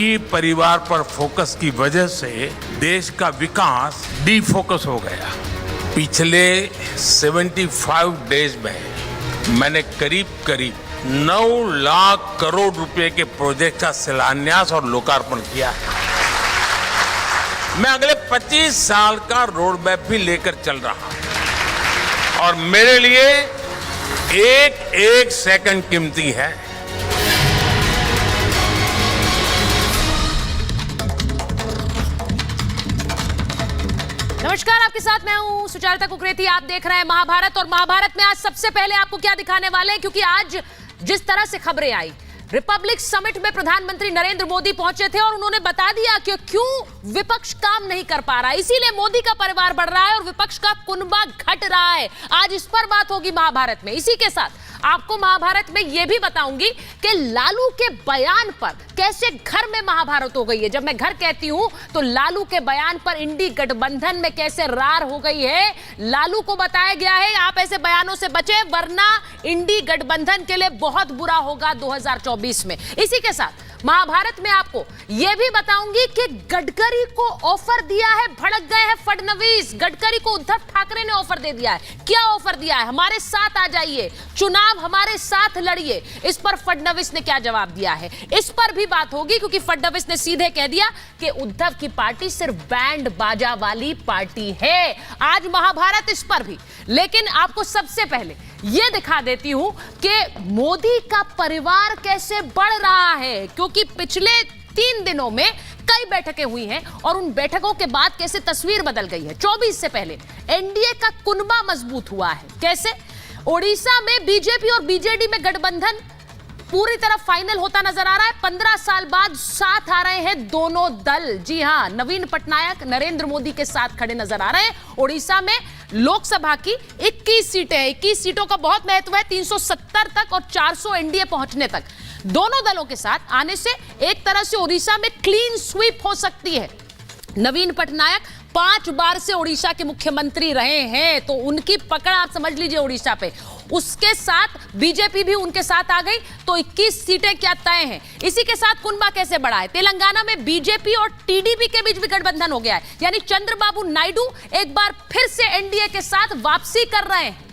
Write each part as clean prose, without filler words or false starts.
ही परिवार पर फोकस की वजह से देश का विकास डीफोकस हो गया। पिछले 75 डेज में मैंने करीब 9 लाख करोड़ रुपए के प्रोजेक्ट का शिलान्यास और लोकार्पण किया है। मैं अगले 25 साल का रोड मैप भी लेकर चल रहा हूं और मेरे लिए एक सेकंड कीमती है। नमस्कार, आपके साथ मैं हूं सुचारिता कुकरेती। आप देख रहे हैं महाभारत और महाभारत में आज सबसे पहले आपको क्या दिखाने वाले हैं, क्योंकि आज जिस तरह से खबरें आई, रिपब्लिक समिट में प्रधानमंत्री नरेंद्र मोदी पहुंचे थे और उन्होंने बता दिया कि क्यों विपक्ष काम नहीं कर पा रहा, इसीलिए मोदी का परिवार बढ़ रहा है और विपक्ष का कुनबा घट रहा है। आज इस पर बात होगी महाभारत में। इसी के साथ आपको महाभारत में यह भी बताऊंगी कि लालू के बयान पर कैसे घर में महाभारत हो गई है। जब मैं घर कहती हूं तो लालू के बयान पर इंडी गठबंधन में कैसे रार हो गई है। लालू को बताया गया है आप ऐसे बयानों से बचे, वरना इंडी गठबंधन के लिए बहुत बुरा होगा 2024 में। इसी के साथ महाभारत में आपको यह भी बताऊंगी कि गडकरी को ऑफर दिया है, भड़क गए हैं फडणवीस। गडकरी को उद्धव ठाकरे ने ऑफर दे दिया है। क्या ऑफर दिया है? हमारे साथ आ जाइए, चुनाव हमारे साथ लड़िए। इस पर फडणवीस ने क्या जवाब दिया है, इस पर भी बात होगी, क्योंकि फडणवीस ने सीधे कह दिया कि उद्धव की पार्टी सिर्फ बैंड बाजा वाली पार्टी है। आज महाभारत इस पर भी, लेकिन आपको सबसे पहले यह दिखा देती हूं कि मोदी का परिवार कैसे बढ़ रहा है, क्योंकि पिछले 3 दिनों में कई बैठकें हुई हैं और उन बैठकों के बाद कैसे तस्वीर बदल गई है। 24 से पहले एनडीए का कुनबा मजबूत हुआ है। कैसे? ओडिशा में बीजेपी और बीजेडी में गठबंधन पूरी तरह फाइनल होता नजर आ रहा है। 15 साल बाद साथ आ रहे हैं दोनों दल। जी हां, नवीन पटनायक नरेंद्र मोदी के साथ खड़े नजर आ रहे हैं। ओडिशा में लोकसभा की 21 सीटें हैं। 21 सीटों का बहुत महत्व है, 370 तक और 400 एनडीए पहुंचने तक। दोनों दलों के साथ आने से एक तरह से ओडिशा में क्लीन स्वीप हो सकती है। नवीन पटनायक 5 बार से ओडिशा के मुख्यमंत्री रहे हैं, तो उनकी पकड़ आप समझ लीजिए ओडिशा पे। उसके साथ बीजेपी भी उनके साथ आ गई, तो 21 सीटें क्या तय हैं। इसी के साथ कुनबा कैसे बढ़ा है? तेलंगाना में बीजेपी और टीडीपी के बीच भी गठबंधन हो गया है, यानी चंद्रबाबू नायडू एक बार फिर से एनडीए के साथ वापसी कर रहे हैं।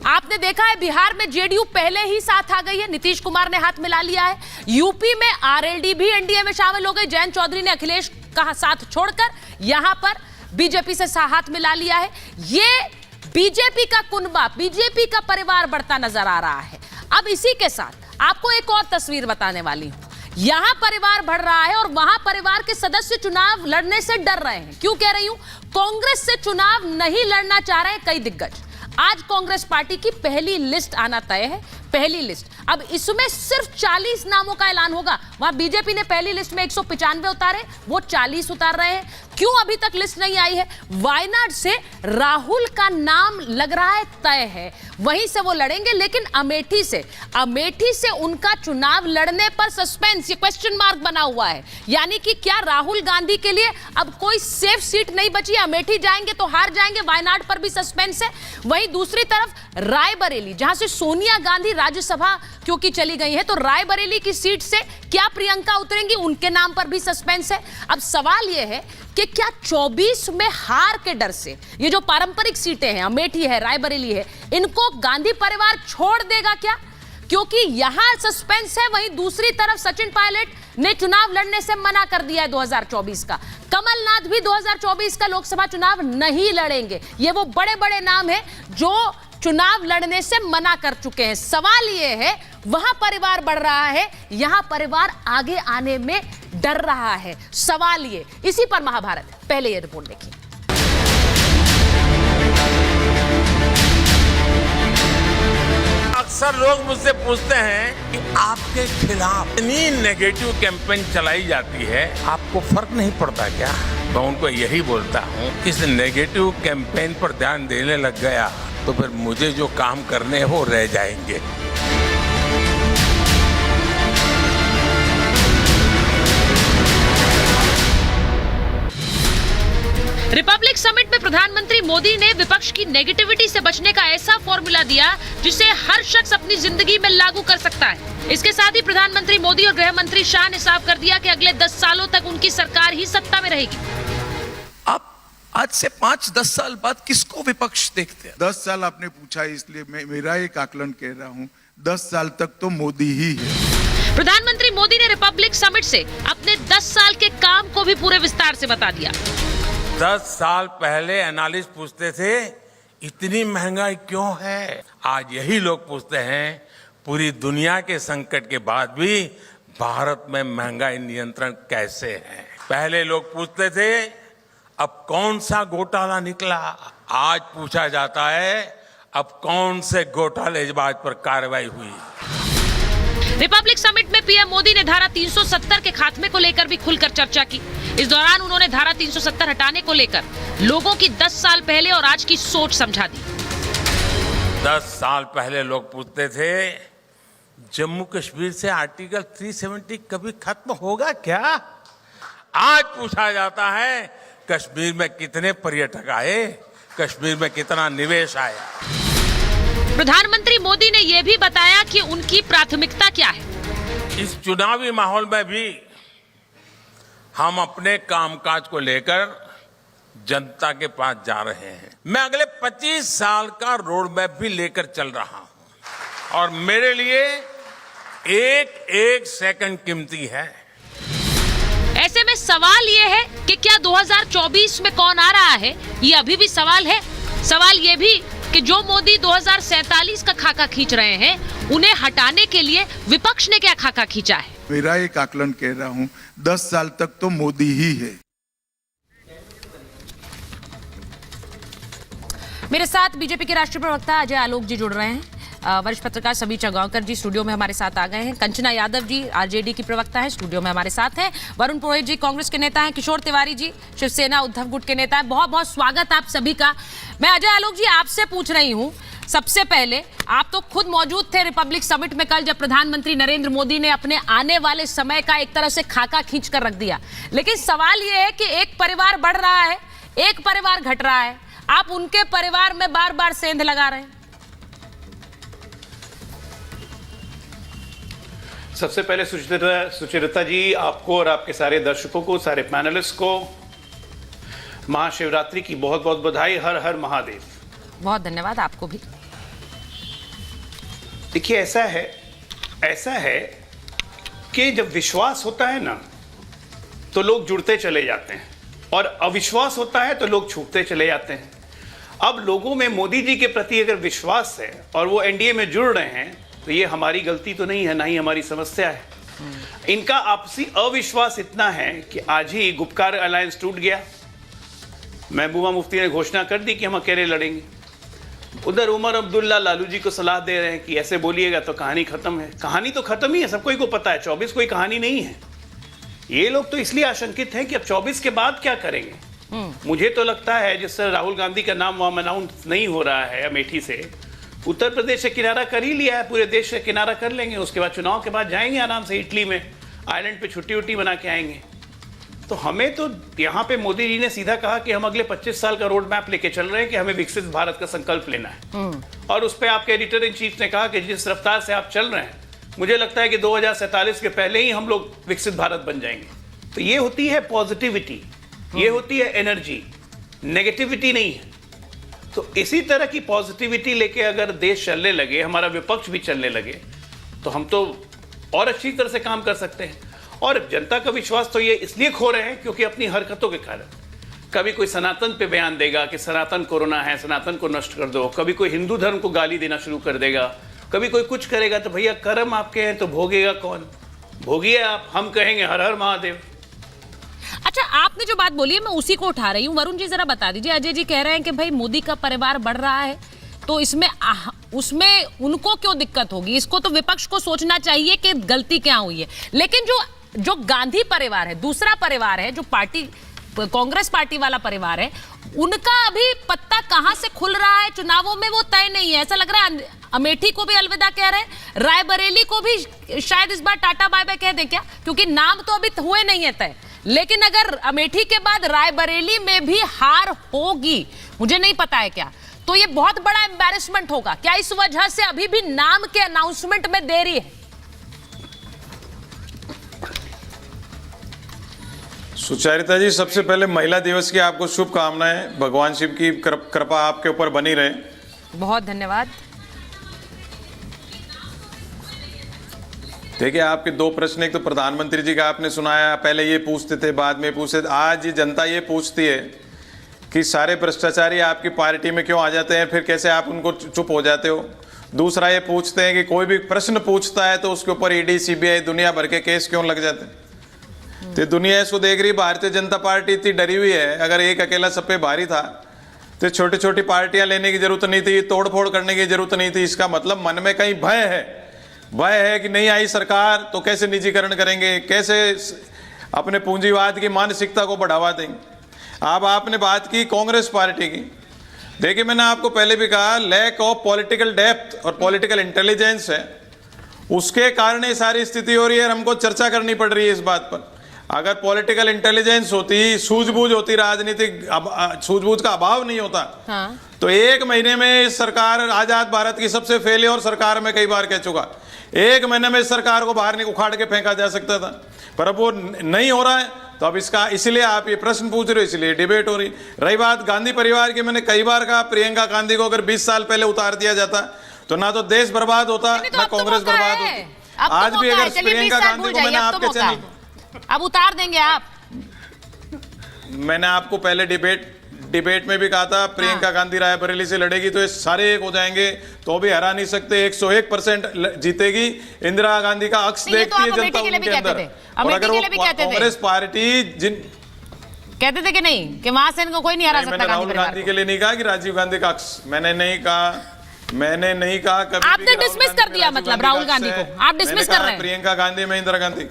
आपने देखा है बिहार में जेडीयू पहले ही साथ आ गई है, नीतीश कुमार ने हाथ मिला लिया है। यूपी में आरएलडी भी एनडीए में शामिल हो गई, जयंत चौधरी ने अखिलेश का साथ छोड़कर यहां पर बीजेपी से हाथ मिला लिया है। ये बीजेपी का कुनबा, बीजेपी का परिवार बढ़ता नजर आ रहा है। अब इसी के साथ आपको एक और तस्वीर बताने वाली हूं। यहां परिवार बढ़ रहा है और वहां परिवार के सदस्य चुनाव लड़ने से डर रहे हैं। क्यों कह रही हूं? कांग्रेस से चुनाव नहीं लड़ना चाह रहे हैं कई दिग्गज। आज कांग्रेस पार्टी की पहली लिस्ट आना तय है, पहली लिस्ट। अब इसमें सिर्फ 40 नामों का ऐलान होगा। वहां बीजेपी ने पहली लिस्ट में 195 उतारे, वो 40 उतार रहे हैं। क्यों अभी तक लिस्ट नहीं आई है? वायनाड से राहुल का नाम लग रहा है तय है, वहीं से वो लड़ेंगे। लेकिन अमेठी से उनका चुनाव लड़ने पर सस्पेंस, ये क्वेश्चन मार्क बना हुआ है। यानी कि क्या राहुल गांधी के लिए अब कोई सेफ सीट नहीं बची? अमेठी जाएंगे तो हार जाएंगे, वायनाड पर भी सस्पेंस है। वहीं दूसरी तरफ रायबरेली, जहां से सोनिया गांधी राज्यसभा क्योंकि चली गई है, तो रायबरेली की सीट से क्या प्रियंका उतरेंगी, उनके नाम पर भी सस्पेंस है। अब सवाल यह है कि क्या 24 में हार के डर से ये जो पारंपरिक सीटें हैं, अमेठी है, रायबरेली है, इनको गांधी परिवार छोड़ देगा क्या? क्योंकि यहां सस्पेंस है। वहीं दूसरी तरफ सचिन पायलट ने चुनाव लड़ने से मना कर दिया है 2024 का। कमलनाथ भी 2024 का लोकसभा चुनाव नहीं लड़ेंगे। ये वो बड़े बड़े नाम हैं जो चुनाव लड़ने से मना कर चुके हैं। सवाल यह है, वहां परिवार बढ़ रहा है, यहां परिवार आगे आने में डर रहा है। सवाल ये, इसी पर महाभारत पहले ये रिपोर्ट देखिए। अक्सर लोग मुझसे पूछते हैं कि आपके खिलाफ इतनी नेगेटिव कैंपेन चलाई जाती है, आपको फर्क नहीं पड़ता क्या? मैं उनको यही बोलता हूँ कि इस नेगेटिव कैंपेन पर ध्यान देने लग गया तो फिर मुझे जो काम करने हैं वो रह जाएंगे। रिपब्लिक समिट में प्रधानमंत्री मोदी ने विपक्ष की नेगेटिविटी से बचने का ऐसा फॉर्मूला दिया जिसे हर शख्स अपनी जिंदगी में लागू कर सकता है। इसके साथ ही प्रधानमंत्री मोदी और गृह मंत्री शाह ने साफ कर दिया कि अगले 10 सालों तक उनकी सरकार ही सत्ता में रहेगी। आप आज से 5-10 साल बाद किसको विपक्ष देखते हैं? 10 साल आपने पूछा, इसलिए मैं मेरा एक आकलन कह रहा हूँ, 10 साल तक तो मोदी ही है। प्रधानमंत्री मोदी ने रिपब्लिक समिट से अपने 10 साल के काम को भी पूरे विस्तार से बता दिया। 10 साल पहले एनालिस्ट पूछते थे इतनी महंगाई क्यों है, आज यही लोग पूछते हैं पूरी दुनिया के संकट के बाद भी भारत में महंगाई नियंत्रण कैसे है। पहले लोग पूछते थे अब कौन सा घोटाला निकला, आज पूछा जाता है अब कौन से घोटालेबाज पर कार्रवाई हुई। रिपब्लिक समिट में पीएम मोदी ने धारा 370 के खात्मे को लेकर भी खुलकर चर्चा की। इस दौरान उन्होंने धारा 370 हटाने को लेकर लोगों की 10 साल पहले और आज की सोच समझा दी। 10 साल पहले लोग पूछते थे जम्मू कश्मीर से आर्टिकल 370 कभी खत्म होगा क्या, आज पूछा जाता है कश्मीर में कितने पर्यटक आए, कश्मीर में कितना निवेश आया। प्रधानमंत्री मोदी ने यह भी बताया कि उनकी प्राथमिकता क्या है। इस चुनावी माहौल में भी हम अपने कामकाज को लेकर जनता के पास जा रहे हैं। मैं अगले 25 साल का रोड मैप भी लेकर चल रहा हूं और मेरे लिए एक एक सेकंड कीमती है। ऐसे में सवाल ये है कि क्या 2024 में कौन आ रहा है, ये अभी भी सवाल है। सवाल ये भी कि जो मोदी 2047 का खाका खींच रहे हैं उन्हें हटाने के लिए विपक्ष ने क्या खाका खींचा है। मेरा एक आकलन कह रहा हूँ, 10 साल तक तो मोदी ही है। मेरे साथ बीजेपी के राष्ट्रीय प्रवक्ता अजय आलोक जी जुड़ रहे हैं। वरिष्ठ पत्रकार समीर चगांवकर जी स्टूडियो में हमारे साथ आ गए हैं। कंचना यादव जी आरजेडी की प्रवक्ता है, स्टूडियो में हमारे साथ हैं। वरुण पुरोहित जी कांग्रेस के नेता हैं। किशोर तिवारी जी शिवसेना उद्धव गुट के नेता हैं। बहुत बहुत स्वागत आप सभी का। मैं अजय आलोक जी आपसे पूछ रही हूँ, सबसे पहले आप तो खुद मौजूद थे रिपब्लिक समिट में कल, जब प्रधानमंत्री नरेंद्र मोदी ने अपने आने वाले समय का एक तरह से खाका खींच कर रख दिया। लेकिन सवाल यह है कि एक परिवार बढ़ रहा है, एक परिवार घट रहा है, आप उनके परिवार में बार बार सेंध लगा रहे हैं। सबसे पहले सुचरिता जी, आपको और आपके सारे दर्शकों को, सारे पैनलिस्ट को महाशिवरात्रि की बहुत बहुत बधाई। हर हर महादेव। बहुत धन्यवाद आपको भी। देखिए ऐसा है कि जब विश्वास होता है ना तो लोग जुड़ते चले जाते हैं और अविश्वास होता है तो लोग छूटते चले जाते हैं। अब लोगों में मोदी जी के प्रति अगर विश्वास है और वो एनडीए में जुड़ रहे हैं तो ये हमारी गलती तो नहीं है, ना ही हमारी समस्या है। इनका आपसी अविश्वास इतना है कि आज ही गुपकार अलायंस टूट गया। महबूबा मुफ्ती ने घोषणा कर दी कि हम अकेले लड़ेंगे। उधर उमर अब्दुल्ला लालू जी को सलाह दे रहे हैं कि ऐसे बोलिएगा तो कहानी खत्म है। कहानी तो खत्म ही है, सबको को पता है 24 कोई कहानी नहीं है। ये लोग तो इसलिए आशंकित हैं कि अब 24 के बाद क्या करेंगे। मुझे तो लगता है जिस तरह राहुल गांधी का नाम वहां अनाउंस नहीं हो रहा है अमेठी से, उत्तर प्रदेश से किनारा कर ही लिया है, पूरे देश से किनारा कर लेंगे। उसके बाद चुनाव के बाद जाएंगे आराम से इटली में, आइलैंड पे छुट्टी उट्टी बना के आएंगे। तो हमें तो यहाँ पे मोदी जी ने सीधा कहा कि हम अगले 25 साल का रोड मैप लेके चल रहे हैं कि हमें विकसित भारत का संकल्प लेना है। और उस पर आपके एडिटर इन चीफ ने कहा कि जिस रफ्तार से आप चल रहे हैं, मुझे लगता है कि 2047 के पहले ही हम लोग विकसित भारत बन जाएंगे। तो ये होती है पॉजिटिविटी, ये होती है एनर्जी, नेगेटिविटी नहीं है। तो इसी तरह की पॉजिटिविटी लेके अगर देश चलने लगे, हमारा विपक्ष भी चलने लगे, तो हम तो और अच्छी तरह से काम कर सकते हैं। और जनता का विश्वास तो ये इसलिए खो रहे हैं क्योंकि अपनी हरकतों के कारण कभी कोई सनातन पे बयान देगा कि सनातन कोरोना है, सनातन को नष्ट कर दो, कभी कोई हिंदू धर्म को गाली देना शुरू कर देगा, कभी कोई कुछ करेगा। तो भैया कर्म आपके हैं तो भोगेगा कौन? भोगिए आप। हम कहेंगे हर हर महादेव। अच्छा, आपने जो बात बोली है मैं उसी को उठा रही हूँ। वरुण जी जरा बता दीजिए, अजय जी कह रहे हैं कि भाई मोदी का परिवार बढ़ रहा है तो इसमें उसमें उनको क्यों दिक्कत होगी? इसको तो विपक्ष को सोचना चाहिए कि गलती क्या हुई है। लेकिन जो गांधी परिवार है, दूसरा परिवार है, जो पार्टी कांग्रेस पार्टी वाला परिवार है, उनका अभी पत्ता कहां से खुल रहा है चुनावों में वो तय नहीं है। ऐसा लग रहा है अमेठी को भी अलविदा कह रहे हैं, रायबरेली को भी शायद इस बार टाटा बाय बाय कह दें क्या, क्योंकि नाम तो अभी हुए नहीं है तय। लेकिन अगर अमेठी के बाद रायबरेली में भी हार होगी, मुझे नहीं पता है क्या, तो ये बहुत बड़ा एम्बैरेसमेंट होगा क्या? इस वजह से अभी भी नाम के अनाउंसमेंट में देरी है? सुचरिता जी, सबसे पहले महिला दिवस की आपको शुभकामनाएं। भगवान शिव की कृपा आपके ऊपर बनी रहे। बहुत धन्यवाद। देखिए, आपके दो प्रश्न, एक तो प्रधानमंत्री जी का आपने सुनाया, पहले ये पूछते थे, बाद में पूछते थे। आज ये जनता ये पूछती है कि सारे भ्रष्टाचारी आपकी पार्टी में क्यों आ जाते हैं, फिर कैसे आप उनको चुप हो जाते हो। दूसरा ये पूछते हैं कि कोई भी प्रश्न पूछता है तो उसके ऊपर ईडी, सीबीआई, दुनिया भर के केस क्यों लग जाते हैं। तो दुनिया इसको देख रही, भारतीय जनता पार्टी इतनी डरी हुई है। अगर एक अकेला सब पे भारी था तो छोटी छोटी पार्टियां लेने की जरूरत नहीं थी, तोड़फोड़ करने की जरूरत नहीं थी। इसका मतलब मन में कहीं भय है, भय है कि नहीं आई सरकार तो कैसे निजीकरण करेंगे, कैसे अपने पूंजीवाद की मानसिकता को बढ़ावा देंगे। अब आपने बात की कांग्रेस पार्टी की। देखिए, मैंने आपको पहले भी कहा, लैक ऑफ पॉलिटिकल डेप्थ और पॉलिटिकल इंटेलिजेंस है, उसके कारण ये सारी स्थिति हो रही है और हमको चर्चा करनी पड़ रही है इस बात पर। अगर पॉलिटिकल इंटेलिजेंस होती, सूझबूझ होती, राजनीतिक सूझबूझ का अभाव नहीं होता, हाँ। तो एक महीने में इस सरकार, आजाद भारत की सबसे फेलियर सरकार में कई बार कह चुका, एक महीने में इस सरकार को बाहर उखाड़ के फेंका जा सकता था, पर अब वो नहीं हो रहा है। तो अब इसका, इसलिए आप ये प्रश्न पूछ रहे हो, इसलिए डिबेट हो रही। रही बात गांधी परिवार की, मैंने कई बार कहा, प्रियंका गांधी को अगर 20 साल पहले उतार दिया जाता तो ना तो देश बर्बाद होता, तो ना कांग्रेस बर्बाद होती। आज भी अगर प्रियंका गांधी को मैंने आपके चैनल, अब उतार देंगे आप। मैंने आपको पहले डिबेट में भी कहा था, प्रियंका गांधी रायबरेली से लड़ेगी तो ये सारे एक हो जाएंगे, तो भी हरा नहीं सकते। 101% जीतेगी। इंदिरा गांधी का अक्स देखती है जनता उनके अंदर। और अगर वो कांग्रेस पार्टी कहते थे कि नहीं, कि वहां से इनको कोई नहीं हरा सकता। मैंने राहुल गांधी के लिए नहीं कहा कि राजीव गांधी का अक्स, मैंने नहीं कहा कभी। आपने डिसमिस कर दिया, मतलब राहुल गांधी को आप डिसमिस कर रहे हैं। प्रियंका गांधी में Indira Gandhi.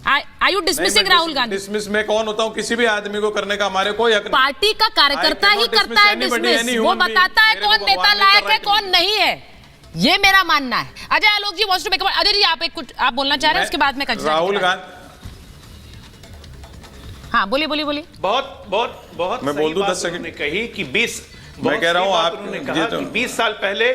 Are you dismissing Rahul Gandhi? Dismiss में कौन होता हूं? किसी भी आदमी को करने का हमारे कोई हक नहीं। पार्टी का कार्यकर्ता ही करता है डिसमिस। वो बताता है कौन नेता लायक है, कौन नहीं है। ये मेरा मानना है। अजय आलोक जी wants to make Ajay ji, आप बोलना चाह रहे हैं, उसके बाद में राहुल गांधी। हाँ, बोलिए। बहुत मैं बोल दूं 10 सेकंड कही कि 20, मैं कह रहा हूं आप उन्होंने कहा कि 20 साल पहले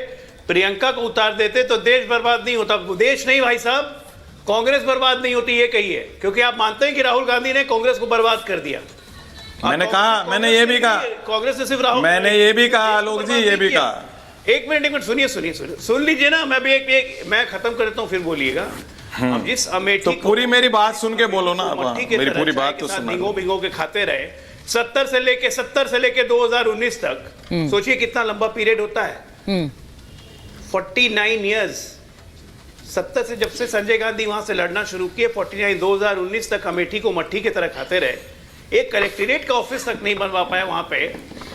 प्रियंका को उतार देते तो देश बर्बाद नहीं होता। देश नहीं भाई साहब, कांग्रेस बर्बाद नहीं होती, ये कही है, क्योंकि आप मानते हैं कि राहुल गांधी ने कांग्रेस को बर्बाद कर दिया। मैंने कहा, मैंने ये भी कहा, कांग्रेस से सिर्फ राहुल, मैंने ये भी कहा आलोक जी, ये भी कहा। एक मिनट सुनिए, सुन लीजिए ना। मैं भी एक मैं खत्म कर देता हूं, फिर बोलिएगा। अब जिस अमेठी तो पूरी मेरी बात सुन के बोलो ना, मेरी पूरी बात तो सुनो। भिंगो के खाते रहे 70 से लेके 2019 तक। सोचिए कितना लंबा पीरियड होता है। 49 इयर्स। 70 से, जब से संजय गांधी वहां से लड़ना शुरू किए, 49 2019 तक अमेठी को मट्ठी की तरह खाते रहे। एक कलेक्ट्रेट का ऑफिस तक नहीं बनवा पाया वहां पे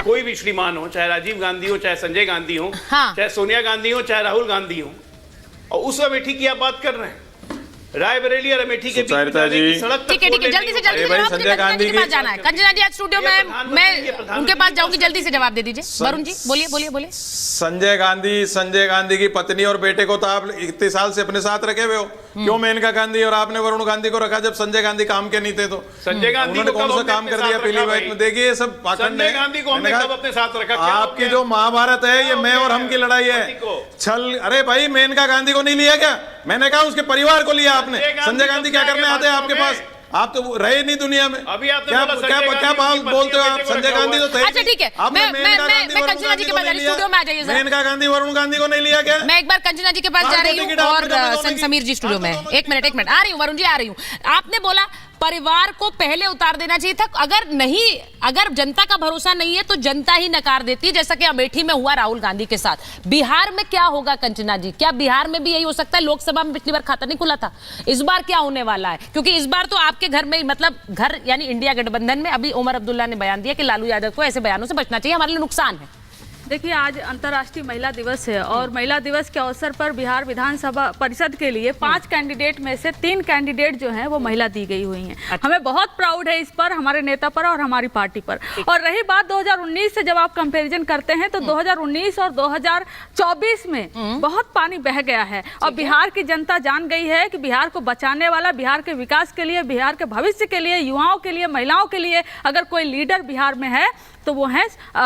कोई भी श्रीमान हो, चाहे राजीव गांधी हो, चाहे संजय गांधी हो, हाँ। चाहे सोनिया गांधी हो, चाहे राहुल गांधी हो। और उस अमेठी की आप बात कर रहे हैं, रायबरेली और अमेठी के बीच में सड़क तक। ठीक है, जल्दी से संजय गांधी के पास जाना है। कंचना जी आज स्टूडियो में, मैं उनके पास जाऊंगी, जल्दी से जवाब दे दीजिए। वरुण जी बोलिए। संजय गांधी की पत्नी और बेटे को तो आप इतने साल से अपने साथ रखे हुए हो, क्यों मेनका गांधी और आपने वरुण गांधी को रखा जब संजय गांधी काम के नहीं थे? तो संजय गांधी को कौन सा काम कर दिया पीली व्हाइट में? देखिए, ये सब पाखंड है। संजय गांधी को हमने कब अपने साथ रखा? आपकी जो महाभारत है, ये मैं और हम की लड़ाई है। छल, अरे भाई, मेनका गांधी को नहीं लिया क्या? मैंने कहा उसके परिवार को लिया आपने। संजय गांधी क्या करने आते हैं आपके पास? आप तो रहे नहीं दुनिया में। अभी आपने क्या बोलते हो आप? संजय गांधी तो थे। अच्छा ठीक है, मैं कंचना जी के पास स्टूडियो में आ जाइए। मेनका गांधी वरुण गांधी को नहीं लिया क्या? मैं एक बार कंचना जी के पास जा रही हूँ और समीर जी स्टूडियो में। एक मिनट आ रही हूँ, वरुण जी आ रही हूँ। आपने बोला परिवार को पहले उतार देना चाहिए था। अगर जनता का भरोसा नहीं है तो जनता ही नकार देती है, जैसा कि अमेठी में हुआ राहुल गांधी के साथ। बिहार में क्या होगा कंचना जी? क्या बिहार में भी यही हो सकता है? लोकसभा में पिछली बार खाता नहीं खुला था, इस बार क्या होने वाला है? क्योंकि इस बार तो आपके घर में, मतलब घर यानी इंडिया गठबंधन में, अभी उमर अब्दुल्ला ने बयान दिया कि लालू यादव को ऐसे बयानों से बचना चाहिए, हमारे लिए नुकसान है। देखिए, आज अंतर्राष्ट्रीय महिला दिवस है और महिला दिवस के अवसर पर बिहार विधानसभा परिषद के लिए 5 कैंडिडेट में से 3 कैंडिडेट जो हैं वो महिला दी गई हुई हैं। हमें बहुत प्राउड है इस पर, हमारे नेता पर और हमारी पार्टी पर। और रही बात 2019 से, जब आप कंपैरिजन करते हैं तो 2019 और 2024 में बहुत पानी बह गया है और बिहार की जनता जान गई है कि बिहार को बचाने वाला, बिहार के विकास के लिए, बिहार के भविष्य के लिए, युवाओं के लिए, महिलाओं के लिए अगर कोई लीडर बिहार में है तो वो है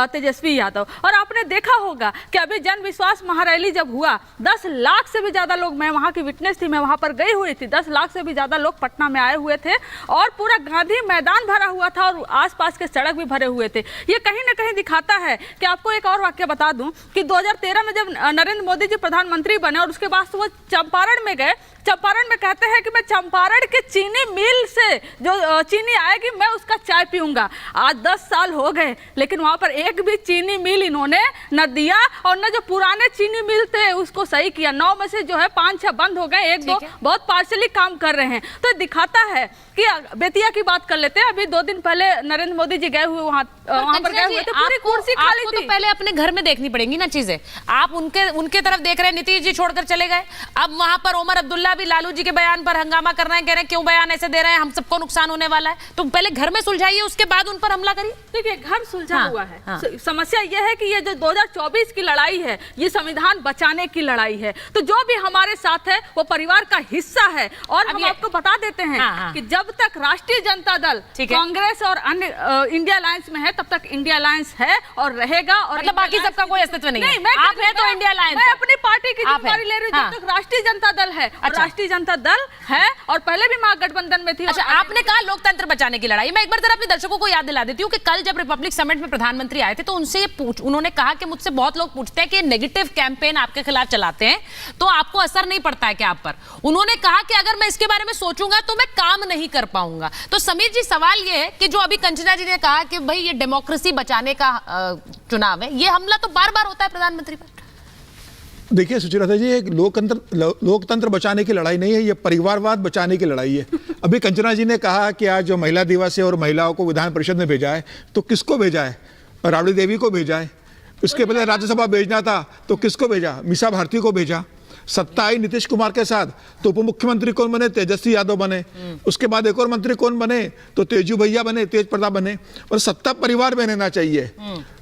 तेजस्वी यादव। और आपने देखा होगा कि अभी जन विश्वास महारैली जब हुआ, 10 लाख से भी ज़्यादा लोग, मैं वहाँ की विटनेस थी, मैं वहाँ पर गई हुई थी, 10 लाख से भी ज़्यादा लोग पटना में आए हुए थे और पूरा गांधी मैदान भरा हुआ था और आसपास के सड़क भी भरे हुए थे। ये कहीं ना कहीं दिखाता है कि आपको एक और वाक्य बता दूं कि 2013 में जब नरेंद्र मोदी जी प्रधानमंत्री बने और उसके बाद वो चंपारण में गए, चंपारण में कहते हैं कि मैं चंपारण के चीनी मिल से जो चीनी आएगी मैं उसका चाय पीऊंगा। आज 10 साल हो गए लेकिन वहां पर एक भी चीनी मिल इन्होंने न दिया और न जो पुराने चीनी मिल थे उसको सही किया। 9 में से जो है 5-6 बंद हो गए, 1-2 बहुत पार्शली काम कर रहे हैं। तो दिखाता है कि बेतिया की बात कर लेते हैं। अभी 2 दिन पहले नरेंद्र मोदी जी गए हुए वहां पर गए हुए थे, पूरी कुर्सी खाली थी। तो पहले अपने घर में देखनी पड़ेंगी ना चीजें। आप उनके तरफ देख रहे हैं, नीतीश जी छोड़कर चले गए। अब वहां पर उमर अब्दुल्ला भी लालू जी के बयान पर हंगामा कर रहे हैं, कह रहे हैं क्यों बयान ऐसे दे रहे हैं, हम सबको नुकसान होने वाला है। तो पहले घर में सुलझाइए, उसके बाद उन पर हमला करिए। देखिए, घर सुलझा हुआ है। समस्या यह है कि ये जो 2024 की लड़ाई है ये संविधान बचाने की लड़ाई है। तो जो भी हमारे साथ है वो परिवार का हिस्सा है। और हम आपको बता देते हैं कि जब तक राष्ट्रीय जनता दल, कांग्रेस और अन्य इंडिया अलायंस में है तब तक इंडिया अलायंस है और रहेगा। और मतलब बाकी सबका कोई अस्तित्व नहीं है। आप है तो इंडिया अलायंस। मैं अपनी पार्टी की जिम्मेदारी ले रही हूँ। जब तक राष्ट्रीय जनता दल है, राष्ट्रीय जनता दल है और पहले भी महागठबंधन में थी। अच्छा, आपने कहा लोकतंत्र बचाने की लड़ाई। मैं एक बार जरा अपने दर्शकों को याद दिला देती हूँ कि कल जब रिपब्लिक समिट में प्रधानमंत्री आए थे तो उनसे उन्होंने कहा कि मुझसे बहुत लोग पूछते हैं कि नेगेटिव कैंपेन आपके खिलाफ चलाते हैं तो आपको असर नहीं पड़ता है क्या आप पर। उन्होंने कहा कि अगर मैं इसके बारे में सोचूंगा तो मैं काम नहीं कर पाऊंगा। तो समीर जी, सवाल ये है कि जो अभी कंचना जी ने कहा कि भाई ये डेमोक्रेसी बचाने का चुनाव है, ये हमला तो बार बार होता है प्रधानमंत्री पर। देखिए सुचिता जी, एक लोकतंत्र बचाने की लड़ाई नहीं है, ये परिवारवाद बचाने की लड़ाई है। अभी कंचना जी ने कहा कि आज जो महिला दिवस है और महिलाओं को विधान परिषद में भेजा है, तो किसको भेजा है? राबड़ी देवी को भेजा है। उसके पहले राज्यसभा भेजना था तो किसको भेजा? मीसा भारती को भेजा। सत्ता आई नीतीश कुमार के साथ तो उप मुख्यमंत्री कौन बने? तेजस्वी यादव बने। उसके बाद एक और मंत्री कौन बने? तो तेजू भैया बने, तेज प्रताप बने। और सत्ता परिवार में रहना चाहिए।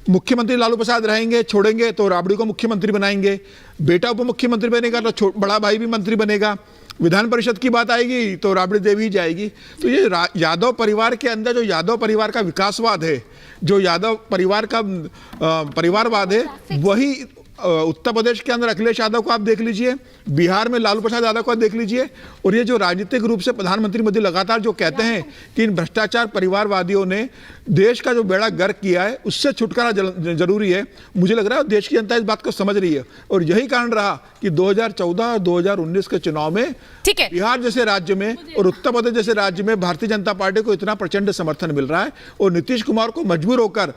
मुख्यमंत्री लालू प्रसाद रहेंगे, छोड़ेंगे तो राबड़ी को मुख्यमंत्री बनाएंगे, बेटा उप मुख्यमंत्री बनेगा तो बड़ा भाई भी मंत्री बनेगा। विधान परिषद की बात आएगी तो राबड़ी देवी ही जाएगी। तो ये यादव परिवार के अंदर जो यादव परिवार का विकासवाद है, जो यादव परिवार का परिवारवाद है, वही उत्तर प्रदेश के अंदर अखिलेश यादव को आप देख लीजिए, बिहार में लालू प्रसाद यादव को देख लीजिए। और ये जो राजनीतिक रूप से प्रधानमंत्री मोदी लगातार जो कहते हैं कि इन भ्रष्टाचार परिवारवादियों ने देश का जो बेड़ा गर्क किया है उससे छुटकारा जरूरी है। मुझे लग रहा है देश की जनता इस बात को समझ रही है और यही कारण रहा कि 2014 और 2019 के चुनाव में बिहार जैसे राज्य में और उत्तर प्रदेश जैसे राज्य में भारतीय जनता पार्टी को इतना प्रचंड समर्थन मिल रहा है और नीतीश कुमार को मजबूर होकर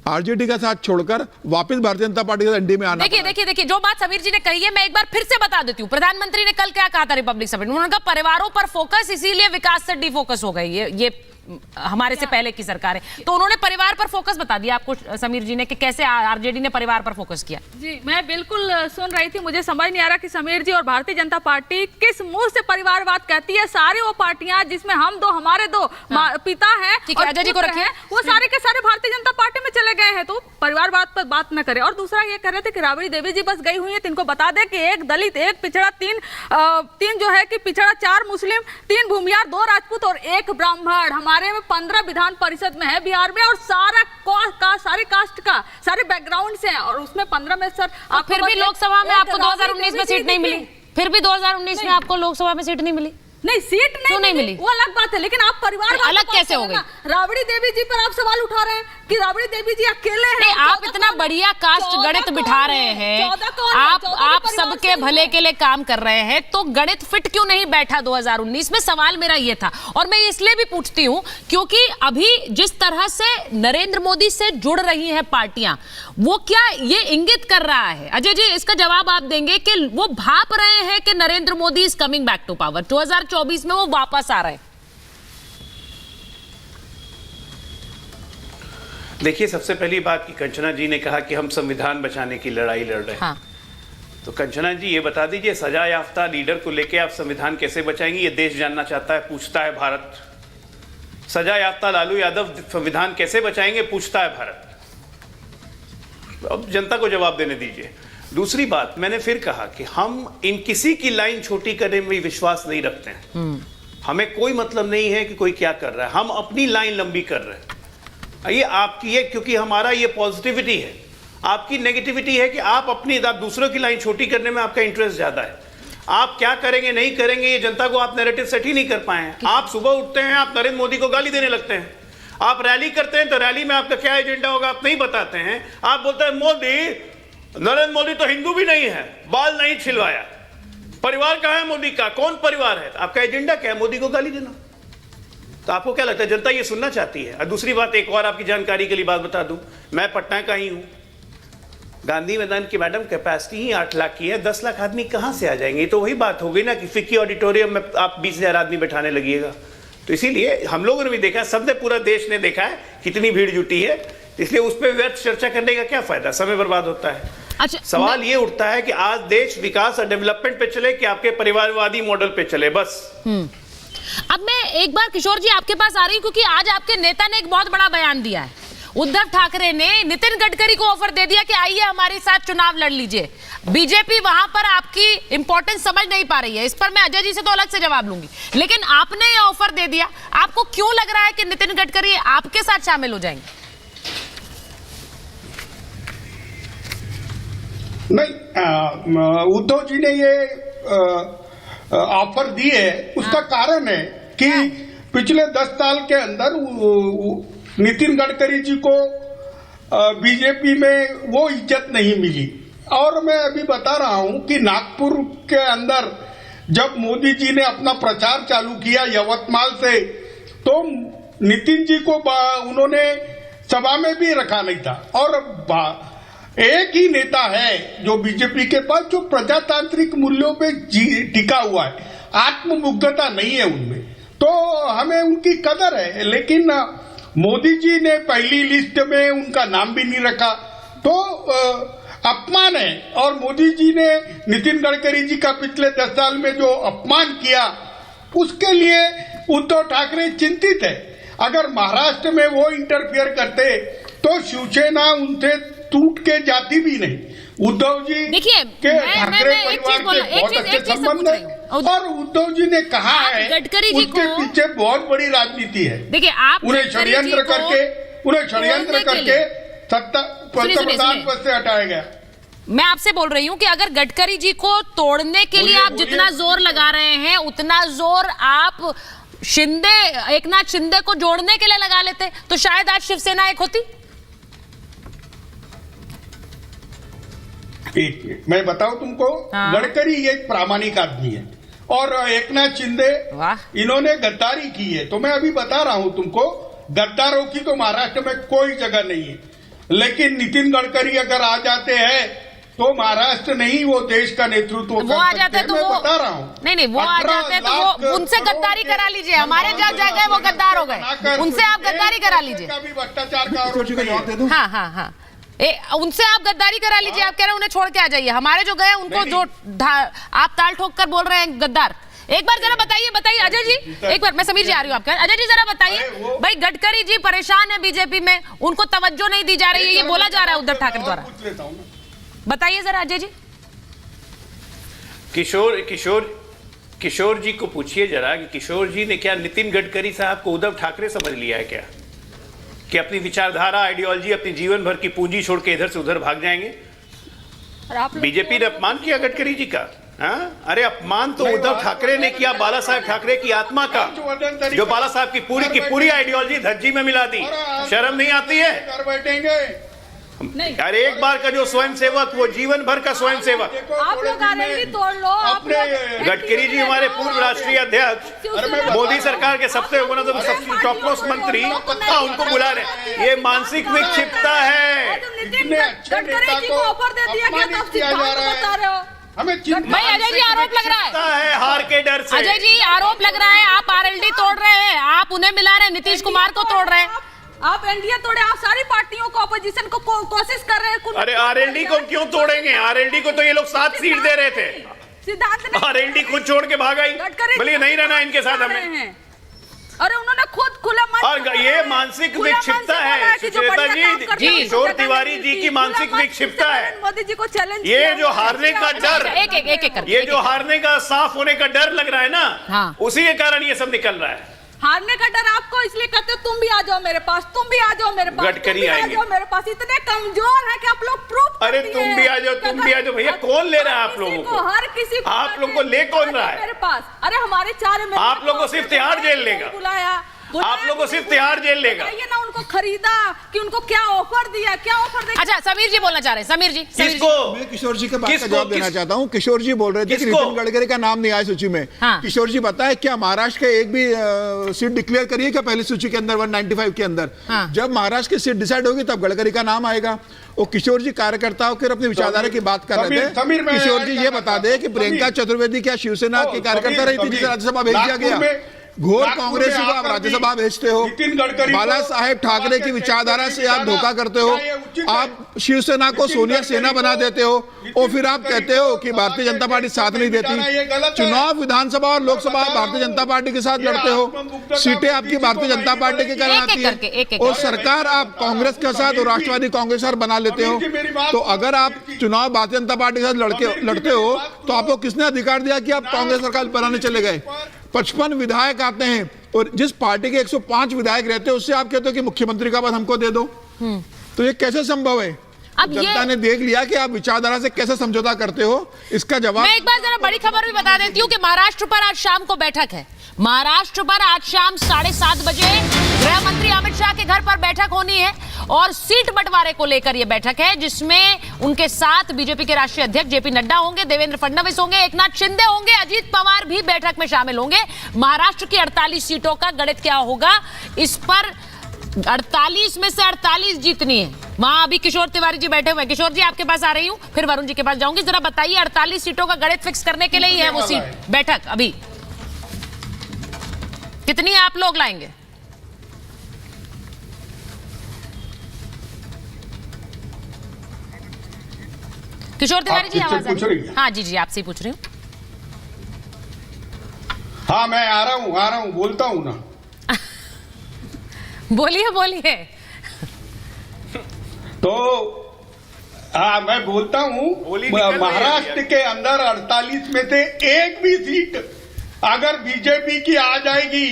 आरजेडी का साथ छोड़कर वापस भारतीय जनता पार्टी के अंडे में आना। देखिए जो बात समीर जी ने कही है मैं एक बार फिर से बता देती हूँ। प्रधानमंत्री ने कल क्या कहा था रिपब्लिक समिट में? उन्होंने कहा परिवारों पर फोकस, इसीलिए विकास से डिफोकस हो गई ये हमारे से पहले की सरकार है। तो उन्होंने परिवार पर फोकस बता दिया आपको समीर जी ने कि कैसे आरजेडी ने परिवार पर फोकस किया। जी, मैं बिल्कुल सुन रही थी, मुझे समझ नहीं आ रहा कि समीर जी और भारतीय जनता पार्टी किस मुंह से परिवारवाद कहती है। सारी वो पार्टियां जिसमें हम दो, हमारे दो पिता हैं, अजय जी को रखिए, वो सारे के सारे भारतीय जनता पार्टी में चले गए हैं। तो परिवारवाद पर बात न करें। और दूसरा ये कह रहे थे कि राबड़ी देवी जी बस गई हुई है, इनको बता दें कि एक दलित, एक पिछड़ा, तीन जो है कि पिछड़ा, 4 मुस्लिम, 3 भूमियार, 2 राजपूत और 1 ब्राह्मण हमारे में 15 विधान परिषद में है बिहार में। और सारे कास्ट का सारे बैकग्राउंड से है और उसमें 15 में सर आप फिर भी लोकसभा में आपको 2019 में सीट नहीं मिली। फिर भी 2019 में आपको लोकसभा में सीट नहीं मिली। नहीं, सीट नहीं मिली वो अलग बात है, लेकिन आप परिवार अलग कैसे हो गई? राबड़ी देवी जी पर आप सवाल उठा रहे हैं कि राबड़ी देवी जी अकेले हैं। नहीं, आप इतना बढ़िया कास्ट गणित बिठा रहे हैं, आप सबके भले के लिए काम कर रहे हैं, तो गणित फिट क्यों नहीं बैठा 2019 में? सवाल मेरा ये था। और मैं इसलिए भी पूछती हूँ क्योंकि अभी जिस तरह से नरेंद्र मोदी से जुड़ रही हैं पार्टियां, वो क्या ये इंगित कर रहा है? अजय जी, इसका जवाब आप देंगे कि वो भाप रहे हैं कि Narendra Modi is coming back to power, 2024 में वो वापस आ रहे हैं? देखिए, सबसे पहली बात कि कंचना जी ने कहा कि हम संविधान बचाने की लड़ाई लड़ रहे हैं। हाँ। तो कंचना जी ये बता दीजिए, सजा याफ्ता लीडर को लेके आप संविधान कैसे बचाएंगी? ये देश जानना चाहता है, पूछता है भारत। सजा याफ्ता लालू यादव संविधान कैसे बचाएंगे, पूछता है भारत। अब जनता को जवाब देने दीजिए। दूसरी बात, मैंने फिर कहा कि हम इन किसी की लाइन छोटी करने में विश्वास नहीं रखते हैं। हमें कोई मतलब नहीं है कि कोई क्या कर रहा है, हम अपनी लाइन लंबी कर रहे हैं। ये आपकी, ये क्योंकि हमारा ये पॉजिटिविटी है, आपकी नेगेटिविटी है कि आप दूसरों की लाइन छोटी करने में आपका इंटरेस्ट ज्यादा है। आप क्या करेंगे नहीं करेंगे, ये जनता को आप नैरेटिव सेट ही नहीं कर पाए हैं। आप सुबह उठते हैं, आप नरेंद्र मोदी को गाली देने लगते हैं। आप रैली करते हैं तो रैली में आपका क्या एजेंडा होगा आप नहीं बताते हैं। आप बोलते हैं नरेंद्र मोदी तो हिंदू भी नहीं है, बाल नहीं छिलवाया, परिवार कहाँ है मोदी का, कौन परिवार है? आपका एजेंडा क्या है? मोदी को गाली देना। तो आपको क्या लगता है जनता ये सुनना चाहती है? और दूसरी बात, एक और आपकी जानकारी के लिए बात बता दूं, मैं पटना का ही हूं। गांधी मैदान की मैडम कैपेसिटी ही 8 लाख की है, 10 लाख आदमी कहां से आ जाएंगे? तो वही बात हो गई ना कि फिक्की ऑडिटोरियम में आप 20,000 आदमी बैठाने लगिएगा। तो इसीलिए हम लोगों ने भी देखा, सबने, पूरा देश ने देखा है कितनी भीड़ जुटी है। इसलिए उस पर व्यर्थ चर्चा करने का क्या फायदा, समय बर्बाद होता है। अच्छा, सवाल ये उठता है कि आज देश विकास और डेवलपमेंट पे चले कि आपके परिवारवादी मॉडल पे चले, बस। अब मैं एक बार किशोर जी आपके पास आ रही हूं, क्योंकि आज आपके नेता ने एक बहुत बड़ा बयान दिया है। उद्धव ठाकरे ने नितिन गडकरी को ऑफर दे दिया कि आइए हमारे साथ चुनाव लड़ लीजिए। बीजेपी वहां पर आपकी इंपॉर्टेंस समझ नहीं पा रही है। इस पर मैं अजय जी से तो अलग से जवाब लूंगी, लेकिन आपने ये ऑफर दे दिया। आपको क्यों लग रहा है कि नितिन गडकरी आपके साथ शामिल हो जाएंगे? नहीं, उद्धव जी ने ये ऑफर दी है, उसका कारण है कि पिछले 10 साल के अंदर नितिन गडकरी जी को बीजेपी में वो इज्जत नहीं मिली। और मैं अभी बता रहा हूं कि नागपुर के अंदर जब मोदी जी ने अपना प्रचार चालू किया यवतमाल से, तो नितिन जी को उन्होंने सभा में भी रखा नहीं था। और एक ही नेता है जो बीजेपी के पास जो प्रजातांत्रिक मूल्यों पे टिका हुआ है, आत्ममुग्धता नहीं है उनमें, तो हमें उनकी कदर है। लेकिन मोदी जी ने पहली लिस्ट में उनका नाम भी नहीं रखा, तो अपमान है। और मोदी जी ने नितिन गडकरी जी का पिछले 10 साल में जो अपमान किया, उसके लिए उद्धव ठाकरे चिंतित है। अगर महाराष्ट्र में वो इंटरफियर करते तो शिवसेना उनसे टूट के जाती भी नहीं। उद्धव जी देखिए, के ठाकरे परिवार के बहुत अच्छे संबंध है, और उद्धव जी ने कहा है गडकरी जी उसके पीछे बहुत बड़ी राजनीति है। देखिए, आप उन्हें षड्यंत्र करके सत्ता प्रधान पद से हटाया गया। मैं आपसे बोल रही हूं कि अगर गडकरी जी को तोड़ने के लिए आप जितना जोर लगा रहे हैं, उतना जोर आप एकनाथ शिंदे को जोड़ने के लिए लगा लेते तो शायद आज शिवसेना एक होती। मैं बताऊं तुमको, गडकरी एक प्रामाणिक आदमी है और एकनाथ शिंदे इन्होंने गद्दारी की है। तो मैं अभी बता रहा हूं तुमको, गद्दारों की तो महाराष्ट्र में कोई जगह नहीं है। लेकिन नितिन गडकरी अगर आ जाते हैं तो महाराष्ट्र नहीं, वो देश का नेतृत्व वो आ जाते हैं तो मैं बता रहा हूँ। नहीं, वो आ जाते हैं तो वो उनसे गद्दारी करा लीजिए। हमारे जज आ गए, वो गद्दार हो गए, उनसे आप गद्दारी करा लीजिए। भ्रष्टाचार का हाँ, उनसे आप गद्दारी करा लीजिए। आप कह रहे हैं उन्हें छोड़ के आ जाइए। हमारे जो गए उनको जो आप ताल ठोक कर बोल रहे हैं गद्दार। एक बार जरा बताइए अजय जी, एक बार मैं समीर जी आ रही हूँ आपके। अजय जी जरा बताइए, भाई गडकरी जी परेशान है बीजेपी में, उनको तवज्जो नहीं दी जा रही है, ये बोला जा रहा है उद्धव ठाकरे द्वारा। बताइए जरा अजय जी। किशोर जी को पूछिए जरा कि किशोर जी ने क्या नितिन गडकरी साहब को उद्धव ठाकरे समझ लिया है क्या, कि अपनी विचारधारा, आइडियोलॉजी, अपनी जीवन भर की पूंजी छोड़ के इधर से उधर भाग जाएंगे? बीजेपी ने अपमान किया गडकरी जी का। अरे अपमान तो उद्धव ठाकरे ने किया बाला साहब ठाकरे की आत्मा का, जो बाला साहब की पूरी आइडियोलॉजी धज्जी में मिला दी। शर्म नहीं आती है? घर बैठेंगे। अरे एक बार का जो स्वयंसेवक, वो जीवन भर का स्वयंसेवक। आप लोग आरएलडी तोड़ लो। गडकरी जी हमारे पूर्व राष्ट्रीय अध्यक्ष, मोदी सरकार के सबसे टॉप मोस्ट मंत्री, उनको बुला रहे। ये मानसिक विक्षिप्तता है। गडकरी जी को ऑफर दे दिया गया, तो आप सिद्धांत बता रहे हो। भाई अजय जी आरोप लग रहा है हार के डर से। अजय जी आरोप लग रहा है आप आरएलडी तोड़ रहे हैं, आप उन्हें मिला रहे हैं, नीतीश कुमार को तोड़ रहे हैं। आप एनडीए तोड़े, आप सारी पार्टियों को, ऑपोजिशन को कोशिश कर रहे हैं। अरे आरएलडी को क्यों तोड़ेंगे? आरएलडी को तो ये लोग 7 सीट दे रहे थे। सिद्धांत आरएलडी खुद छोड़ के भाग आई, बोलिए नहीं रहना इनके साथ हमें। अरे उन्होंने खुद खुला और ये मानसिक विक्षिप्तता है सुचेता जी, किशोर तिवारी जी की मानसिक विक्षिप्तता है। मोदी जी को चैलेंज, ये जो हारने का डर, ये जो हारने का साफ होने का डर लग रहा है ना, उसी के कारण ये सब निकल रहा है। हारने का डर आपको इसलिए कहते हो, तुम भी आ जाओ मेरे पास, तुम भी आ जाओ मेरे पास, गडकरी आएंगे मेरे पास। इतने कमजोर है कि आप लोग प्रूफ। अरे तुम भी आ जाओ, तुम भी आ जाओ। भैया कौन ले रहा है आप लोगों को? हर किसी को, आप लोगों को ले कौन रहा है मेरे पास? अरे हमारे 4 में आप लोगों को सिर्फ तिहाड़ जेल लेगा, बुलाया, आप लोगों को सिर्फ तिहाड़ जेल लेगा। ये ना उनको खरीदा कि उनको क्या ऑफर दिया, क्या ऑफर दिया। अच्छा समीर जी बोलना चाह रहे हैं, समीर जी। किसको? मैं किशोर जी के बात का जवाब देना चाहता हूं। किशोर जी बोल रहे थे कि नितिन गडकरी का नाम नहीं आया सूची में। हाँ। किशोर जी बताएं, क्या महाराष्ट्र के एक भी सीट डिक्लेयर करिए क्या पहली सूची के अंदर 195 के अंदर? हाँ। जब महाराष्ट्र की सीट डिसाइड होगी तब गडकरी का नाम आएगा। वो किशोर जी कार्यकर्ताओं के अपनी विचारधारा की बात कर रहे थे। किशोर जी ये बता दे कि प्रियंका चतुर्वेदी क्या शिवसेना की कार्यकर्ता रही थी जिसे राज्यसभा भेज दिया गया? घोर कांग्रेस को आप राज्यसभा भेजते हो, बाला साहेब ठाकरे की विचारधारा से आप धोखा करते हो, आप शिवसेना को सोनिया सेना बना देते हो और फिर आप कहते हो कि भारतीय जनता पार्टी साथ नहीं देती। चुनाव विधानसभा और लोकसभा भारतीय जनता पार्टी के साथ लड़ते हो, सीटें आपकी भारतीय जनता पार्टी के कराती है और सरकार आप कांग्रेस के साथ और राष्ट्रवादी कांग्रेस के साथ बना लेते हो। तो अगर आप चुनाव भारतीय जनता पार्टी के साथ लड़ते हो तो आपको किसने अधिकार दिया कि आप कांग्रेस सरकार बनाने चले गए? 55 विधायक आते हैं और जिस पार्टी के 105 विधायक रहते हैं उससे आप कहते हो कि मुख्यमंत्री का पद हमको दे दो। तो ये कैसे संभव है? अब जनता ने देख लिया कि आप विचारधारा से कैसे समझौता करते हो। इसका जवाब मैं एक बार जरा बड़ी खबर भी बता देती हूँ कि महाराष्ट्र पर आज शाम को बैठक है। महाराष्ट्र पर आज शाम 7:30 बजे गृह मंत्री अमित शाह के घर पर बैठक होनी है और सीट बंटवारे को लेकर यह बैठक है, जिसमें उनके साथ बीजेपी के राष्ट्रीय अध्यक्ष जेपी नड्डा होंगे, देवेंद्र फडणवीस होंगे, एकनाथ शिंदे होंगे, अजीत पवार भी बैठक में शामिल होंगे। महाराष्ट्र की 48 सीटों का गणित क्या होगा, इस पर 48 में से 48 जीतनी है। वहां अभी किशोर तिवारी जी बैठे हुए हैं। किशोर जी आपके पास आ रही हूं, फिर वरुण जी के पास जाऊंगी। जरा बताइए 48 सीटों का गणित फिक्स करने के लिए ही है वो सीट बैठक। अभी कितनी आप लोग लाएंगे? किशोर तिवारी जी आवाज पूछ रही है? हाँ जी जी आपसे ही पूछ रही हूँ। हाँ मैं आ रहा हूँ बोलता हूँ ना। बोलिए बोलिए। तो हाँ मैं बोलता हूँ, महाराष्ट्र के अंदर 48 में से एक भी सीट अगर बीजेपी की आ जाएगी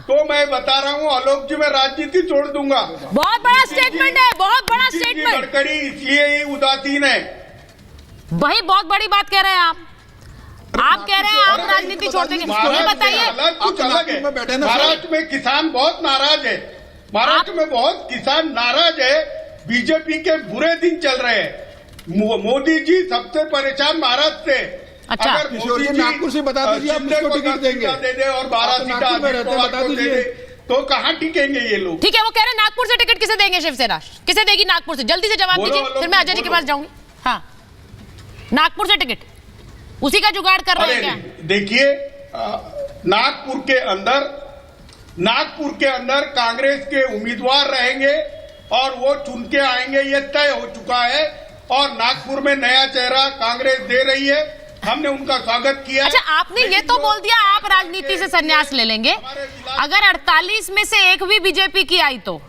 तो मैं बता रहा हूँ आलोक जी मैं राजनीति छोड़ दूंगा। बहुत बड़ा स्टेटमेंट है, बहुत बड़ा स्टेटमेंट। गडकरी इसलिए ही उदासीन है। वही बहुत बड़ी बात कह रहे हैं आप कह रहे हैं आप राजनीति छोड़ देंगे। ये बताइए कुछ अलग है। महाराष्ट्र में किसान बहुत नाराज है, महाराष्ट्र में बहुत किसान नाराज है। बीजेपी के बुरे दिन चल रहे हैं। मोदी जी सबसे परेशान महाराष्ट्र से। अच्छा अगर मोदी जी नागपुर से बता दीजिए आप किसको टिकट देंगे? दे दे और 12 सीटें बता दीजिए तो कहाँ टिकेंगे ये लोग? ठीक है, वो कह रहे हैं नागपुर से टिकट किसे देंगे शिवसेना? किसे देगी नागपुर से? जल्दी से जवाब दीजिए, फिर मैं अजय जी के पास जाऊंगी। हाँ नागपुर से टिकट उसी का जुगाड़ कर रहे हैं क्या? देखिए नागपुर के अंदर कांग्रेस के उम्मीदवार रहेंगे और वो चुन के आएंगे, ये तय हो चुका है। और नागपुर में नया चेहरा कांग्रेस दे रही है, हमने उनका स्वागत किया। अच्छा आपने ये तो बोल दिया आप राजनीति से संन्यास ले लेंगे। अगर 48 में से एक भी बीजेपी की आई तो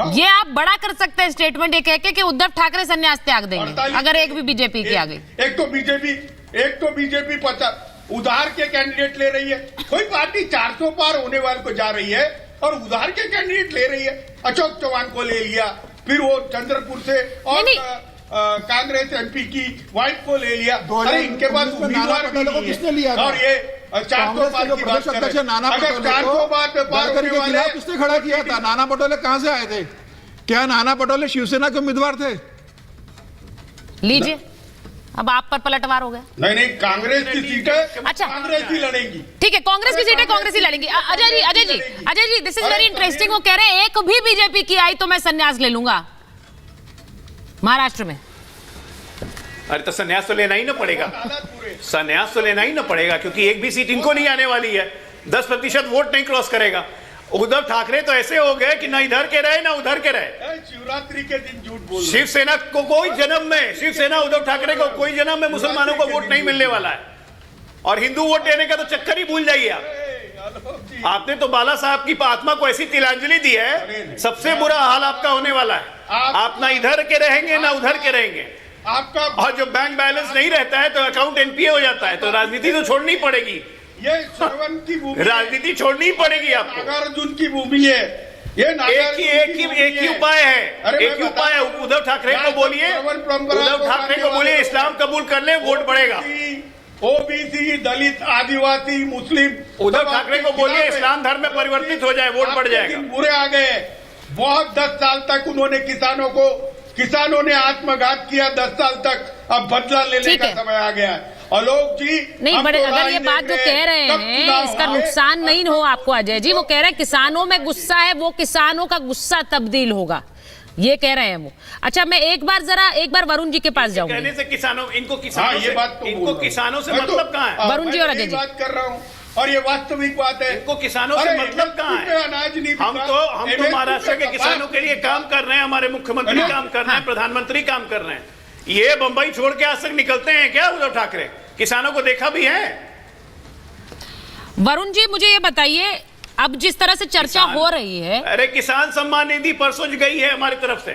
ये आप बड़ा कर सकते हैं स्टेटमेंट ये कह के कि उद्धव ठाकरे संन्यास त्याग देंगे अगर एक भी बीजेपी की आ गई। एक तो बीजेपी 50 उधार के कैंडिडेट ले रही है। कोई पार्टी 400 पार होने वाले को जा रही है और उधार के कैंडिडेट ले रही है। अशोक चौहान को ले लिया, फिर वो चंद्रपुर से और कांग्रेस एमपी की वाइफ को ले लिया। अरे इनके पास उम्मीदवार भी नहीं है। और ये 400 पार की बात कर रहे हैं। अगर 400 पार होने वाले किसने खड़ा किया था? नाना पटोले कहां से आए थे? क्या नाना पटोले शिवसेना के उम्मीदवार थे? लीजिए अब आप पर पलटवार हो गया। नहीं कांग्रेस की सीटें अच्छा कांग्रेस ही लड़ेगी। ठीक है कांग्रेस की सीटें कांग्रेस ही लड़ेंगी। Ajay ji this is very interesting. वो कह रहे हैं एक भी बीजेपी की आई तो मैं संन्यास ले लूंगा महाराष्ट्र में। अरे तो संन्यास तो लेना ही ना पड़ेगा, संन्यास तो लेना ही ना पड़ेगा क्योंकि एक भी सीट इनको नहीं आने वाली है। 10% वोट नहीं क्रॉस करेगा उद्धव ठाकरे तो ऐसे हो गए कि ना इधर के रहे ना उधर के रहे। शिवरात्रि के दिन झूठ बोल रहे। शिवसेना को कोई जन्म में, शिवसेना उद्धव ठाकरे को कोई जन्म में मुसलमानों को वोट नहीं मिलने वाला है, और हिंदू वोट देने का तो चक्कर ही भूल जाइए आप। आपने तो बाला साहब की आत्मा को ऐसी तिलांजलि दी है, सबसे बुरा हाल आपका होने वाला है। आप ना इधर के रहेंगे ना उधर के रहेंगे आपका, और जब बैंक बैलेंस नहीं रहता है तो अकाउंट एनपीए हो जाता है, तो राजनीति तो छोड़नी पड़ेगी। ये श्रवण की भूमि, राजनीति छोड़नी पड़ेगी आपको। नागार्जुन की भूमि है ये। एक ही उपाय है, एक ही उपाय है। उद्धव ठाकरे को बोलिए, उद्धव ठाकरे को बोलिए इस्लाम कबूल कर ले, वोट बढ़ेगा। ओबीसी, दलित, आदिवासी, मुस्लिम, उद्धव ठाकरे को बोलिए इस्लाम धर्म में परिवर्तित हो जाए, वोट बढ़ जाएगा। बुरे आ गए बहुत। 10 साल तक उन्होंने किसानों ने आत्मघात किया 10 साल तक। अब बदला लेने का समय आ गया है। आलोक जी नहीं, बड़े अगर ये बात जो कह रहे हैं इसका नुकसान नहीं हो आपको अजय जी, वो कह रहे हैं किसानों में गुस्सा है, वो किसानों का गुस्सा तब्दील होगा, ये कह रहे हैं वो। अच्छा, मैं एक बार वरुण जी के पास जाऊंगी। कहने से इनको किसानों से मैं मतलब कहाँ है? वरुण जी और अजय जी बात कर रहा हूँ, और ये वास्तविक बात है। इनको किसानों से मतलब कहाँ है? अनाज नहीं, हम तो महाराष्ट्र के किसानों के लिए काम कर रहे हैं, हमारे मुख्यमंत्री काम कर रहे हैं, प्रधानमंत्री काम कर रहे हैं। ये बंबई छोड़ के आज तक निकलते हैं क्या उद्धव ठाकरे? किसानों को देखा भी है? वरुण जी मुझे ये बताइए, अब जिस तरह से चर्चा हो रही है, अरे किसान सम्मान निधि परसों गई है हमारी तरफ से।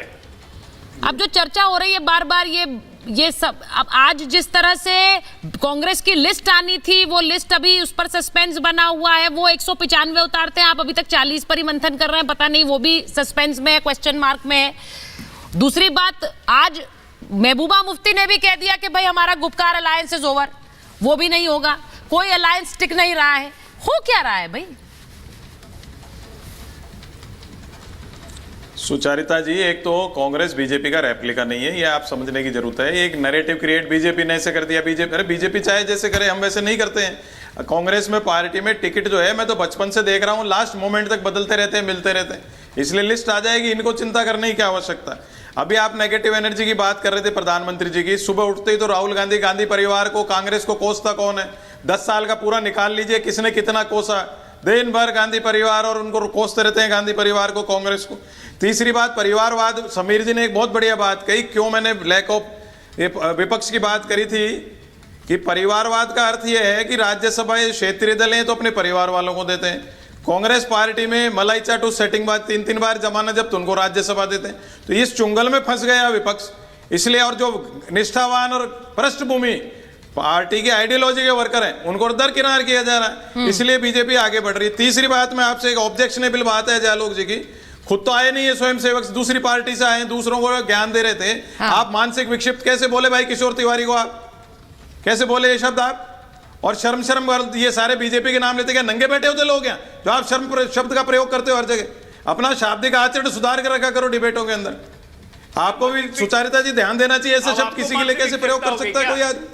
अब जो चर्चा हो रही है बार बार ये सब, अब आज जिस तरह से कांग्रेस की लिस्ट आनी थी, वो लिस्ट अभी उस पर सस्पेंस बना हुआ है, वो 195 उतारते हैं, आप अभी तक 40 पर ही मंथन कर रहे हैं, पता नहीं वो भी सस्पेंस में है, क्वेश्चन मार्क में है। दूसरी बात, आज महबूबा मुफ्ती ने भी कह दिया कि भाई हमारा गुपकार अलायंस इज ओवर, वो भी नहीं होगा, कोई अलायंस टिक नहीं रहा है। हो क्या रहा है भाई? सुचारिता जी, एक तो कांग्रेस बीजेपी का रेप्लिका नहीं है, ये आप समझने की जरूरत है। एक नैरेटिव क्रिएट बीजेपी ने ऐसे कर दिया, बीजेपी चाहे जैसे करे, हम वैसे नहीं करते हैं। कांग्रेस में पार्टी में टिकट जो है, मैं तो बचपन से देख रहा हूं, लास्ट मोमेंट तक बदलते रहते हैं, मिलते रहते हैं, इसलिए लिस्ट आ जाएगी, इनको चिंता करने की क्या आवश्यकता। अभी आप नेगेटिव एनर्जी की बात कर रहे थे प्रधानमंत्री जी की, सुबह उठते ही तो राहुल गांधी परिवार को, कांग्रेस को कोसता कौन है? 10 साल का पूरा निकाल लीजिए, किसने कितना कोसा। दिन भर गांधी परिवार और उनको कोसते रहते हैं, गांधी परिवार को, कांग्रेस को। तीसरी बात, परिवारवाद, समीर जी ने एक बहुत बढ़िया बात कही, क्यों मैंने लैक ऑफ विपक्ष की बात करी थी कि परिवारवाद का अर्थ यह है कि राज्यसभा क्षेत्रीय दल हैं तो अपने परिवार वालों को देते हैं। कांग्रेस पार्टी में मलाई चाटू सेटिंग बाद 3-3 बार जमाना जब तो उनको राज्यसभा देते हैं, तो इस चुंगल में फंस गया विपक्ष इसलिए। और जो निष्ठावान और पृष्ठभूमि पार्टी के आइडियोलॉजी के वर्कर हैं उनको दरकिनार किया जा रहा है, इसलिए बीजेपी आगे बढ़ रही है। तीसरी बात, मैं आपसे एक ऑब्जेक्शनेबल बात है जयलोक जी की, खुद तो आए नहीं है स्वयं सेवक, दूसरी पार्टी से आए, दूसरों को ज्ञान दे रहे थे। हाँ। आप मानसिक विक्षिप्त कैसे बोले भाई किशोर तिवारी को, आप कैसे बोले ये शब्द आप? और शर्म ये सारे बीजेपी के नाम लेते, क्या नंगे बैठे होते लोग यहाँ जो आप शर्म शब्द का प्रयोग करते हो हर जगह? अपना शाब्दिक आचरण सुधार कर रखा करो डिबेटों के अंदर। आपको भी सुचारिता जी ध्यान देना चाहिए, ऐसे शब्द किसी के लिए कैसे प्रयोग कर सकता है कोई आदमी?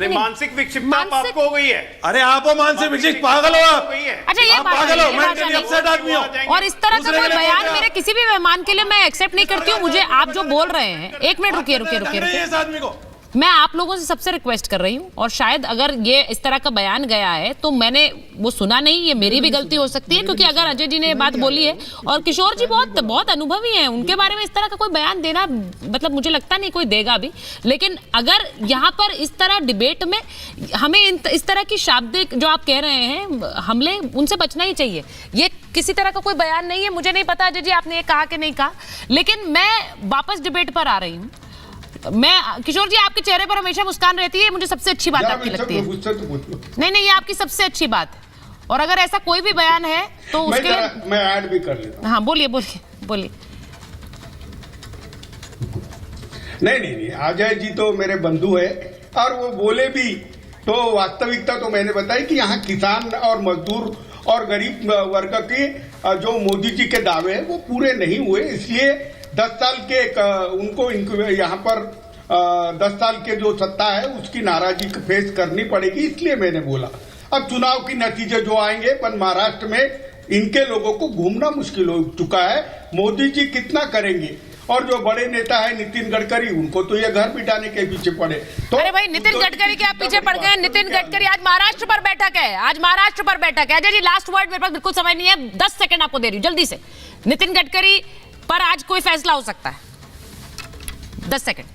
मानसिक विक्षिप्तता आपको हो गई है। अरे आप हो मानसिक विक्षिप्त, पागल हो आप। अच्छा, ये पागल हो, मैं अपसेट आदमी हूं। और इस तरह का कोई बयान मेरे किसी भी मेहमान के लिए मैं एक्सेप्ट नहीं करती हूँ। मुझे आप जो बोल रहे हैं, एक मिनट रुकिए, इस आदमी को मैं आप लोगों से सबसे रिक्वेस्ट कर रही हूँ, और शायद अगर ये इस तरह का बयान गया है तो मैंने वो सुना नहीं, ये मेरी भी गलती हो सकती है, क्योंकि अगर अजय जी ने ये बात बोली है और किशोर जी बहुत अनुभवी हैं, उनके बारे में इस तरह का कोई बयान देना मतलब मुझे लगता नहीं कोई देगा भी। लेकिन अगर यहाँ पर इस तरह डिबेट में हमें इस तरह की शाब्दिक जो आप कह रहे हैं हमले, उनसे बचना ही चाहिए। ये किसी तरह का कोई बयान नहीं है। मुझे नहीं पता अजय जी आपने ये कहा कि नहीं कहा, लेकिन मैं वापस डिबेट पर आ रही हूँ। मैं किशोर जी, आपके चेहरे पर हमेशा मुस्कान रहती है, मुझे सबसे अच्छी बात आपकी लगती है। नहीं, ये आपकी सबसे अच्छी बात है। और अगर ऐसा कोई भी बयान है तो उसके लिए मैं ऐड भी कर लेता हूं। हाँ, बोलिए। नहीं, अजय जी तो मेरे बंधु है, और वो बोले भी तो वास्तविकता तो मैंने बताई कि यहाँ किसान और मजदूर और गरीब वर्ग के जो मोदी जी के दावे हैं वो पूरे नहीं हुए, इसलिए 10 साल के उनको यहाँ पर 10 साल के जो सत्ता है उसकी नाराजगी फेस करनी पड़ेगी, इसलिए मैंने बोला। अब चुनाव की नतीजे जो आएंगे, पर महाराष्ट्र में इनके लोगों को घूमना मुश्किल हो चुका है। मोदी जी कितना करेंगे? और जो बड़े नेता है नितिन गडकरी, उनको तो ये घर बिठाने के पीछे पड़े। तो अरे भाई नितिन गडकरी के आप पीछे पड़ गए। नितिन गडकरी आज महाराष्ट्र पर बैठक है, आज महाराष्ट्र पर बैठक है। अजय जी लास्ट वर्ड, मेरे पास बिल्कुल समय नहीं है, 10 सेकंड आपको दे रही हूं जल्दी से। नितिन गडकरी पर आज कोई फैसला हो सकता है, 10 सेकंड।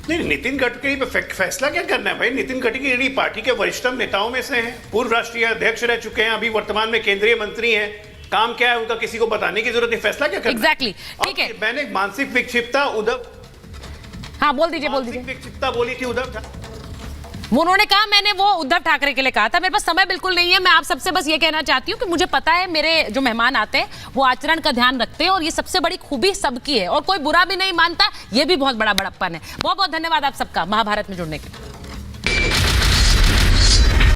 नहीं, नितिन गडकरी पे फैसला क्या करना है भाई? नितिन गडकरी पार्टी के वरिष्ठतम नेताओं में से हैं, पूर्व राष्ट्रीय अध्यक्ष रह चुके हैं, अभी वर्तमान में केंद्रीय मंत्री हैं। काम क्या है उनका किसी को बताने की जरूरत नहीं, फैसला क्या करना? एग्जैक्टली, ठीक है। मैंने मानसिक विक्षिप्तता उद्धव, हाँ बोल दीजिए मानसिक विक्षिप्तता बोली थी उद्धव ठाकरे। उन्होंने कहा, मैंने वो उद्धव ठाकरे के लिए कहा था। मेरे पास समय बिल्कुल नहीं है। मैं आप सबसे बस ये कहना चाहती हूँ कि मुझे पता है मेरे जो मेहमान आते हैं वो आचरण का ध्यान रखते हैं और ये सबसे बड़ी खूबी सबकी है और कोई बुरा भी नहीं मानता। ये भी बहुत बड़ा बड़प्पन है। बहुत बहुत धन्यवाद आप सबका महाभारत में जुड़ने के लिए।